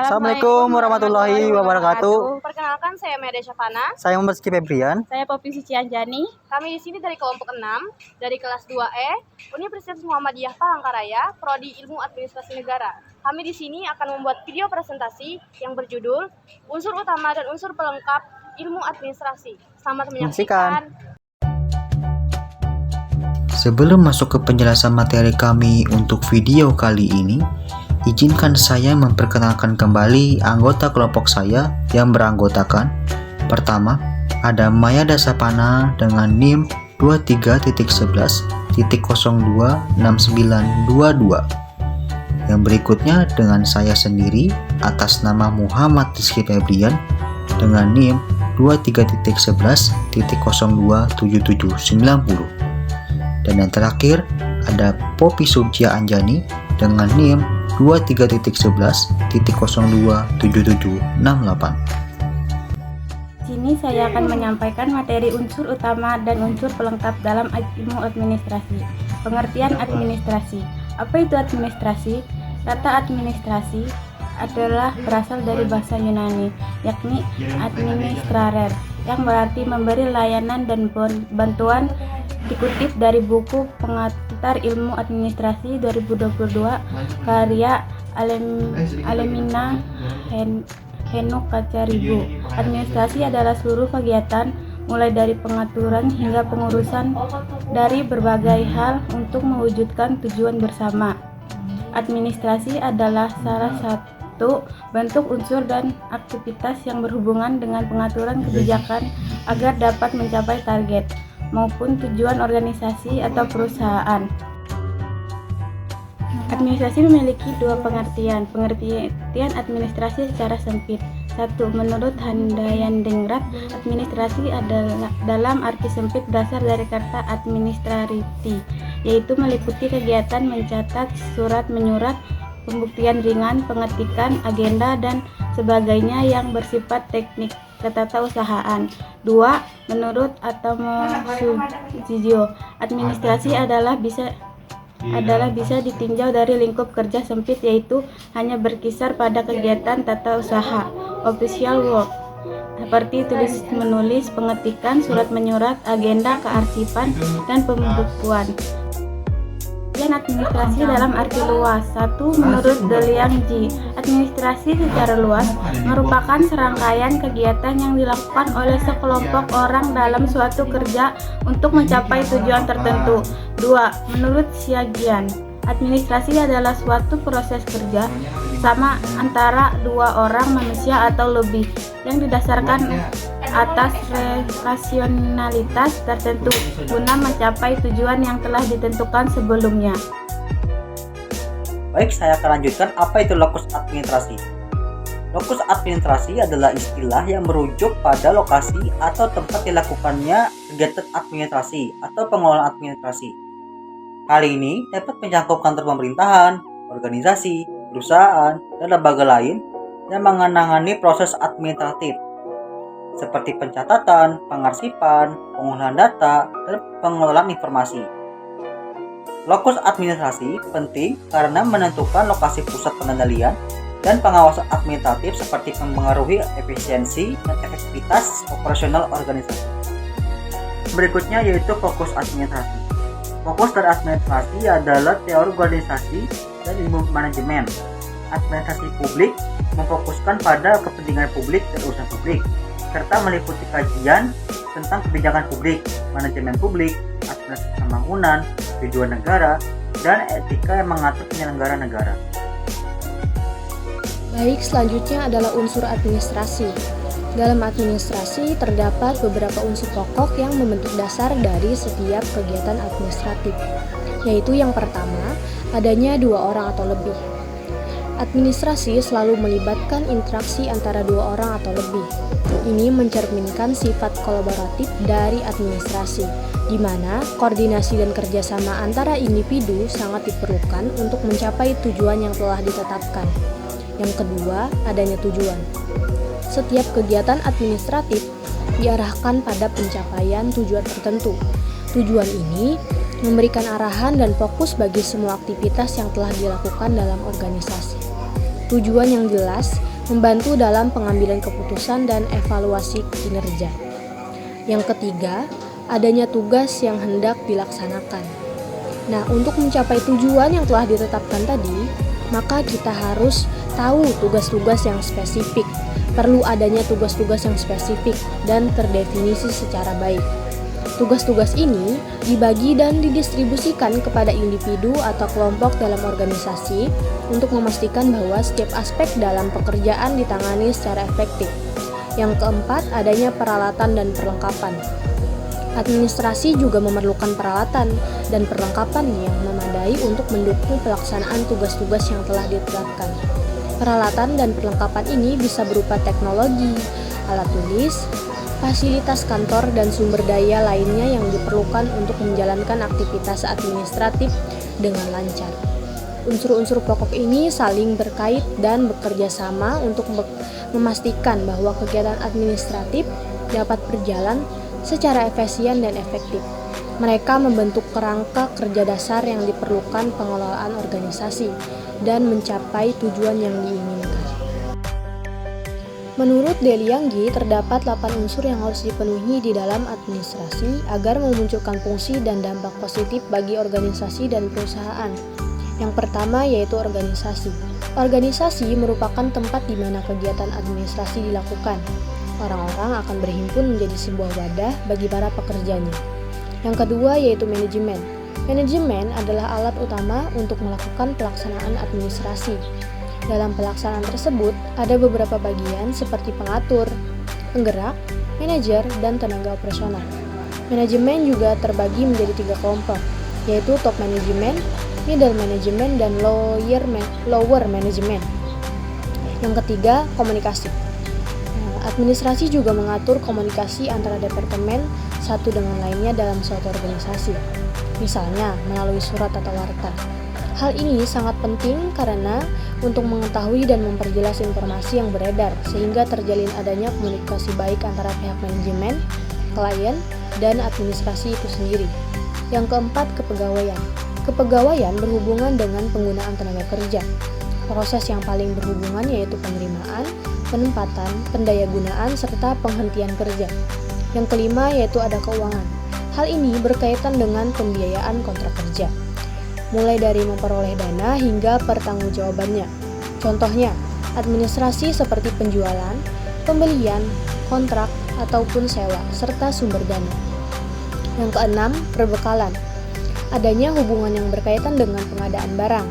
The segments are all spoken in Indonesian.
Assalamualaikum warahmatullahi wabarakatuh. Perkenalkan, saya Meda Syafana. Saya Muhammad Rizky Febrian. Saya Poppy Sucianjani. Kami di sini dari kelompok 6 dari kelas 2E Universitas Muhammadiyah Palangkaraya, Prodi Ilmu Administrasi Negara. Kami di sini akan membuat video presentasi yang berjudul Unsur Utama dan Unsur Pelengkap Ilmu Administrasi. Selamat menyaksikan. Sebelum masuk ke penjelasan materi kami untuk video kali ini, izinkan saya memperkenalkan kembali anggota kelompok saya yang beranggotakan. Pertama, ada Maya Dasapana dengan NIM 23.11.026922. Yang berikutnya dengan saya sendiri atas nama Muhammad Rizky Febrian dengan NIM 23.11.027790. Dan yang terakhir ada Poppy Sucianjani dengan NIM 23.11.027768. Sini saya akan menyampaikan materi unsur utama dan unsur pelengkap dalam ilmu administrasi. Pengertian administrasi. Apa itu administrasi? Kata administrasi adalah berasal dari bahasa Yunani, yakni administrarer, yang berarti memberi layanan dan bantuan. Dikutip dari buku Pengantar Ilmu Administrasi 2022 karya Alemina Henukacaribu. Administrasi adalah seluruh kegiatan mulai dari pengaturan hingga pengurusan dari berbagai hal untuk mewujudkan tujuan bersama. Administrasi adalah salah satu bentuk unsur dan aktivitas yang berhubungan dengan pengaturan kebijakan agar dapat mencapai target maupun tujuan organisasi atau perusahaan. Administrasi memiliki dua pengertian. Pengertian administrasi secara sempit. 1. Menurut Handayandingrat, administrasi adalah dalam arti sempit berasal dari kata administrariti, yaitu meliputi kegiatan mencatat, surat menyurat, pembuktian ringan, pengetikan, agenda, dan sebagainya yang bersifat teknik ketatausahaan. 2. Menurut Atomo Sujiyo, administrasi adalah bisa ditinjau dari lingkup kerja sempit, yaitu hanya berkisar pada kegiatan tata usaha, official work, seperti tulis menulis, pengetikan, surat menyurat, agenda, kearsipan, dan pembukuan. Administrasi dalam arti luas. 1. Menurut Deliang Ji, administrasi secara luas merupakan serangkaian kegiatan yang dilakukan oleh sekelompok orang dalam suatu kerja untuk mencapai tujuan tertentu. 2. Menurut Xiajian, administrasi adalah suatu proses kerja sama antara dua orang manusia atau lebih yang didasarkan atas rasionalitas tertentu guna mencapai tujuan yang telah ditentukan sebelumnya. Baik, saya akan lanjutkan apa itu lokus administrasi. Lokus administrasi adalah istilah yang merujuk pada lokasi atau tempat dilakukannya kegiatan administrasi atau pengelolaan administrasi. Hal ini dapat mencakup kantor pemerintahan, organisasi, perusahaan, dan lembaga lain yang menangani proses administratif seperti pencatatan, pengarsipan, pengolahan data, dan pengelolaan informasi. Lokus administrasi penting karena menentukan lokasi pusat pengendalian dan pengawasan administratif seperti mempengaruhi efisiensi dan efektivitas operasional organisasi. Berikutnya yaitu fokus administrasi. Fokus dari administrasi adalah teori organisasi dan ilmu manajemen. Administrasi publik memfokuskan pada kepentingan publik dan urusan publik, serta meliputi kajian tentang kebijakan publik, manajemen publik, administrasi pembangunan, tujuan negara, dan etika yang mengatur penyelenggara negara. Baik, selanjutnya adalah unsur administrasi. Dalam administrasi terdapat beberapa unsur pokok yang membentuk dasar dari setiap kegiatan administratif, yaitu yang pertama, adanya dua orang atau lebih. Administrasi selalu melibatkan interaksi antara dua orang atau lebih. Ini mencerminkan sifat kolaboratif dari administrasi, di mana koordinasi dan kerjasama antara individu sangat diperlukan untuk mencapai tujuan yang telah ditetapkan. Yang kedua, adanya tujuan. Setiap kegiatan administratif diarahkan pada pencapaian tujuan tertentu. Tujuan ini memberikan arahan dan fokus bagi semua aktivitas yang telah dilakukan dalam organisasi. Tujuan yang jelas membantu dalam pengambilan keputusan dan evaluasi kinerja. Yang ketiga, adanya tugas yang hendak dilaksanakan. Nah, untuk mencapai tujuan yang telah ditetapkan tadi, maka kita harus tahu tugas-tugas yang spesifik. Perlu adanya tugas-tugas yang spesifik dan terdefinisi secara baik. Tugas-tugas ini dibagi dan didistribusikan kepada individu atau kelompok dalam organisasi untuk memastikan bahwa setiap aspek dalam pekerjaan ditangani secara efektif. Yang keempat, adanya peralatan dan perlengkapan. Administrasi juga memerlukan peralatan dan perlengkapan yang memadai untuk mendukung pelaksanaan tugas-tugas yang telah ditetapkan. Peralatan dan perlengkapan ini bisa berupa teknologi, alat tulis, fasilitas kantor, dan sumber daya lainnya yang diperlukan untuk menjalankan aktivitas administratif dengan lancar. Unsur-unsur pokok ini saling berkait dan bekerja sama untuk memastikan bahwa kegiatan administratif dapat berjalan secara efisien dan efektif. Mereka membentuk kerangka kerja dasar yang diperlukan pengelolaan organisasi dan mencapai tujuan yang diinginkan. Menurut Delianggi, terdapat 8 unsur yang harus dipenuhi di dalam administrasi agar memunculkan fungsi dan dampak positif bagi organisasi dan perusahaan. Yang pertama yaitu organisasi. Organisasi merupakan tempat di mana kegiatan administrasi dilakukan. Orang-orang akan berhimpun menjadi sebuah wadah bagi para pekerjanya. Yang kedua yaitu manajemen. Manajemen adalah alat utama untuk melakukan pelaksanaan administrasi. Dalam pelaksanaan tersebut, ada beberapa bagian seperti pengatur, penggerak, manajer, dan tenaga operasional. Manajemen juga terbagi menjadi 3 kelompok, yaitu top management, middle management, dan lower management. Yang ketiga, komunikasi. Administrasi juga mengatur komunikasi antara departemen satu dengan lainnya dalam suatu organisasi, misalnya melalui surat atau warta. Hal ini sangat penting karena untuk mengetahui dan memperjelas informasi yang beredar sehingga terjalin adanya komunikasi baik antara pihak manajemen, klien, dan administrasi itu sendiri. Yang keempat, kepegawaian. Kepegawaian berhubungan dengan penggunaan tenaga kerja. Proses yang paling berhubungan yaitu penerimaan, penempatan, pendayagunaan, serta penghentian kerja. Yang kelima yaitu ada keuangan. Hal ini berkaitan dengan pembiayaan kontrak kerja, mulai dari memperoleh dana hingga pertanggungjawabannya. Contohnya, administrasi seperti penjualan, pembelian, kontrak, ataupun sewa, serta sumber dana. Yang keenam, perbekalan. Adanya hubungan yang berkaitan dengan pengadaan barang,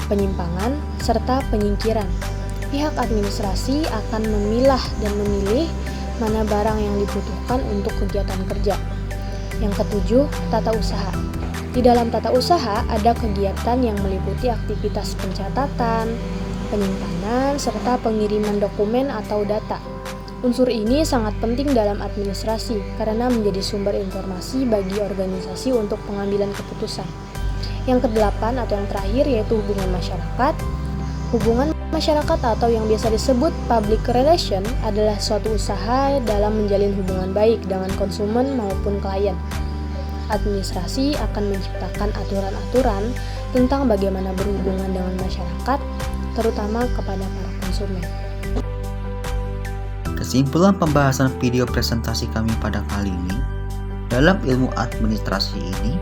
penyimpangan, serta penyingkiran. Pihak administrasi akan memilah dan memilih mana barang yang dibutuhkan untuk kegiatan kerja. Yang ketujuh, tata usaha. Di dalam tata usaha ada kegiatan yang meliputi aktivitas pencatatan, penyimpanan, serta pengiriman dokumen atau data. Unsur ini sangat penting dalam administrasi karena menjadi sumber informasi bagi organisasi untuk pengambilan keputusan. Yang kedelapan atau yang terakhir yaitu hubungan masyarakat. Hubungan masyarakat atau yang biasa disebut public relation adalah suatu usaha dalam menjalin hubungan baik dengan konsumen maupun klien. Administrasi akan menciptakan aturan-aturan tentang bagaimana berhubungan dengan masyarakat, terutama kepada para konsumen. Kesimpulan pembahasan video presentasi kami pada kali ini, dalam ilmu administrasi ini,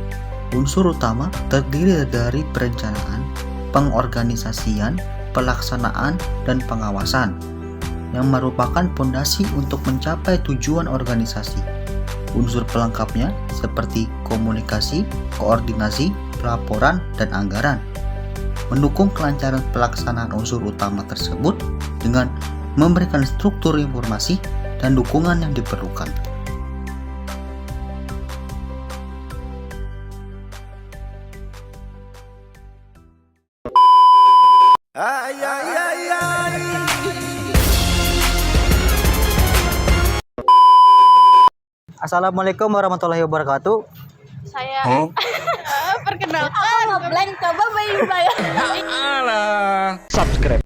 unsur utama terdiri dari perencanaan, pengorganisasian, pelaksanaan, dan pengawasan, yang merupakan fondasi untuk mencapai tujuan organisasi. Unsur pelengkapnya seperti komunikasi, koordinasi, pelaporan, dan anggaran. Mendukung kelancaran pelaksanaan unsur utama tersebut dengan memberikan struktur informasi dan dukungan yang diperlukan. Assalamualaikum warahmatullahi wabarakatuh. Saya perkenalkan. Coba bayi saya. Subscribe.